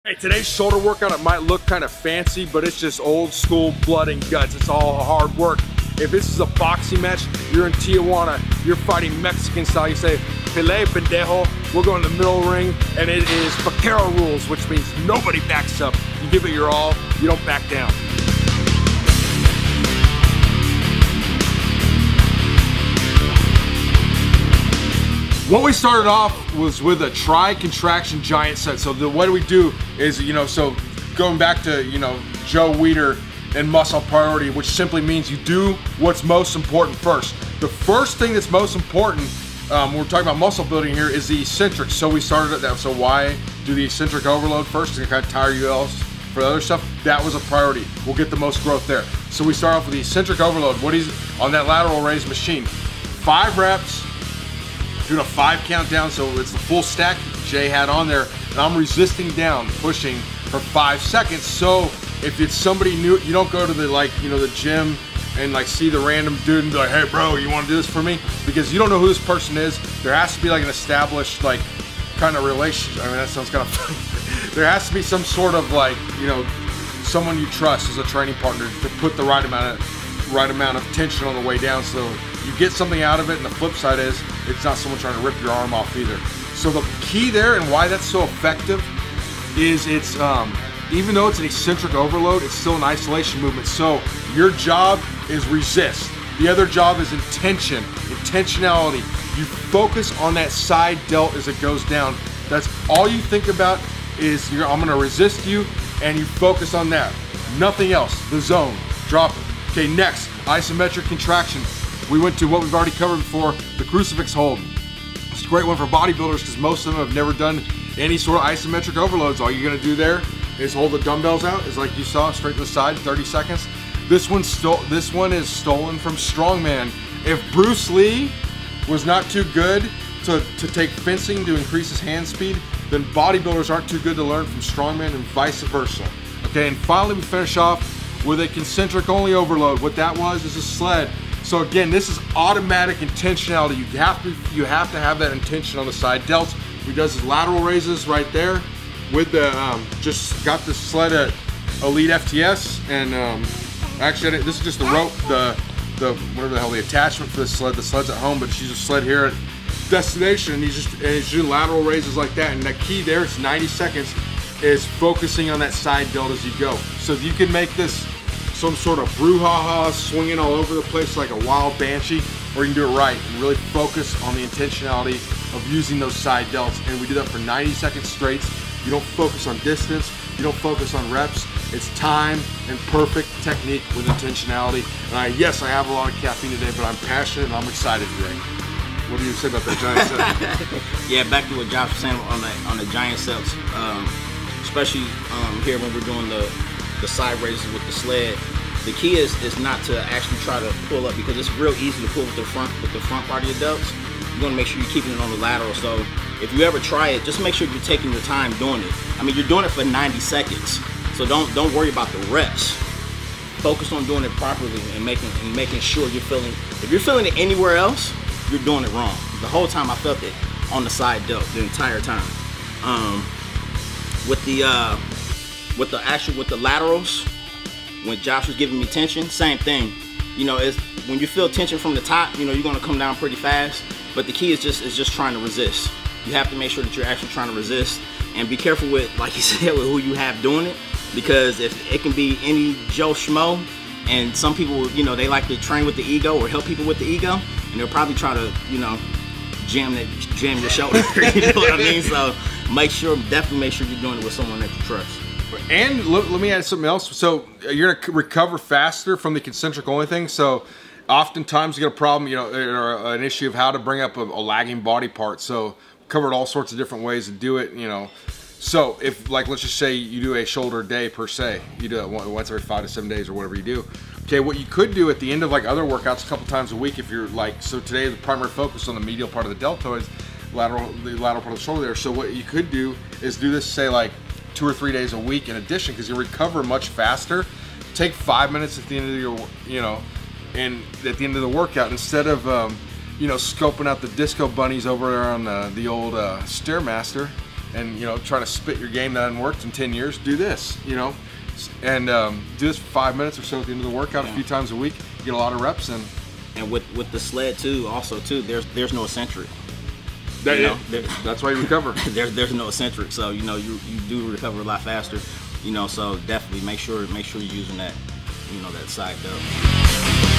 Hey, today's shoulder workout, it might look kind of fancy, but it's just old school blood and guts. It's all hard work. If this is a boxing match, you're in Tijuana, you're fighting Mexican style, you say, Pele pendejo, we're going to the middle ring, and it is vaquero rules, which means nobody backs up. You give it your all, you don't back down. What we started off was with a Tri-Contraction giant set. So what we do is, so going back to, Joe Weider and muscle priority, which simply means you do what's most important first. The first thing that's most important, when we're talking about muscle building here, is the eccentric. So we started at that. So why do the eccentric overload first to kind of tire you else for the other stuff? That was a priority. We'll get the most growth there. So we start off with the eccentric overload. What is on that lateral raise machine? 5 reps. Doing a 5 count down, so it's the full stack Jay had on there, and I'm resisting down, pushing for 5 seconds. So if it's somebody new, you don't go to the the gym and see the random dude and be like, hey bro, you want to do this for me? Because you don't know who this person is. There has to be an established kind of relationship. I mean, that sounds kind of funny. There has to be some sort of someone you trust as a training partner to put the right amount of tension on the way down, so you get something out of it. And the flip side is, it's not someone trying to rip your arm off either. So the key there and why that's so effective is it's, even though it's an eccentric overload, it's still an isolation movement. So your job is resist. The other job is intention, intentionality. You focus on that side delt as it goes down. That's all you think about is, I'm gonna resist you, and you focus on that. Nothing else, the zone, drop it. Okay, next, isometric contraction. We went to what we've already covered before, the crucifix hold. It's a great one for bodybuilders because most of them have never done any sort of isometric overloads. All you're gonna do there is hold the dumbbells out, is like you saw, straight to the side, 30 seconds. This one is stolen from strongman. If Bruce Lee was not too good to take fencing to increase his hand speed, then bodybuilders aren't too good to learn from strongman, and vice versa. Okay, and finally we finish off with a concentric only overload. What that was is a sled. So again, this is automatic intentionality. You have to have that intention on the side delts. He does his lateral raises right there with the, just got the sled at Elite FTS, and actually this is just the rope, the whatever the hell, the attachment for the sled. The sled's at home, but she's a sled here at destination, and he's doing lateral raises like that. And the key there, it's 90 seconds, is focusing on that side delt as you go. So if you can make this some sort of brouhaha, swinging all over the place like a wild banshee, or you can do it right and really focus on the intentionality of using those side delts. And we do that for 90 seconds straight. You don't focus on distance, you don't focus on reps. It's time and perfect technique with intentionality. And yes, I have a lot of caffeine today, but I'm passionate and I'm excited today. What do you say about that giant set? Yeah, back to what Josh was saying on the giant sets, especially here when we're doing the side raises with the sled. The key is not to actually try to pull up, because it's real easy to pull with the front part of your delts. You want to make sure you're keeping it on the lateral. So if you ever try it, just make sure you're taking your time doing it. I mean, you're doing it for 90 seconds, so don't worry about the reps. Focus on doing it properly and making sure you're feeling. If you're feeling it anywhere else, you're doing it wrong. The whole time I felt it on the side delt the entire time. With the laterals, when Josh was giving me tension, same thing. When you feel tension from the top, you're gonna come down pretty fast. But the key is just trying to resist. You have to make sure that you're actually trying to resist, and be careful with, like you said, with who you have doing it, because if it can be any Joe Schmo, and some people, they like to train with the ego or help people with the ego, and they'll probably try to, jam your shoulder. You know what I mean? So definitely make sure you're doing it with someone that you trust. And let me add something else. So you're gonna recover faster from the concentric only thing. So oftentimes you get a problem, or an issue of how to bring up a lagging body part. So covered all sorts of different ways to do it. So if, let's just say you do a shoulder day per se, you do it once every 5 to 7 days or whatever you do. Okay, what you could do at the end of other workouts a couple times a week, if you're so today the primary focus on the medial part of the deltoids, the lateral part of the shoulder there. So what you could do is do this, say 2 or 3 days a week in addition, because you recover much faster. Take 5 minutes at the end of your, and at the end of the workout, instead of, scoping out the disco bunnies over there on the old Stairmaster, and trying to spit your game that hasn't worked in 10 years, do this, and do this for 5 minutes or so at the end of the workout a few times a week. You get a lot of reps in. And with the sled too, also too, there's no eccentric. That's why you recover. there's no eccentric, so you do recover a lot faster. So definitely make sure you're using that, that side dub.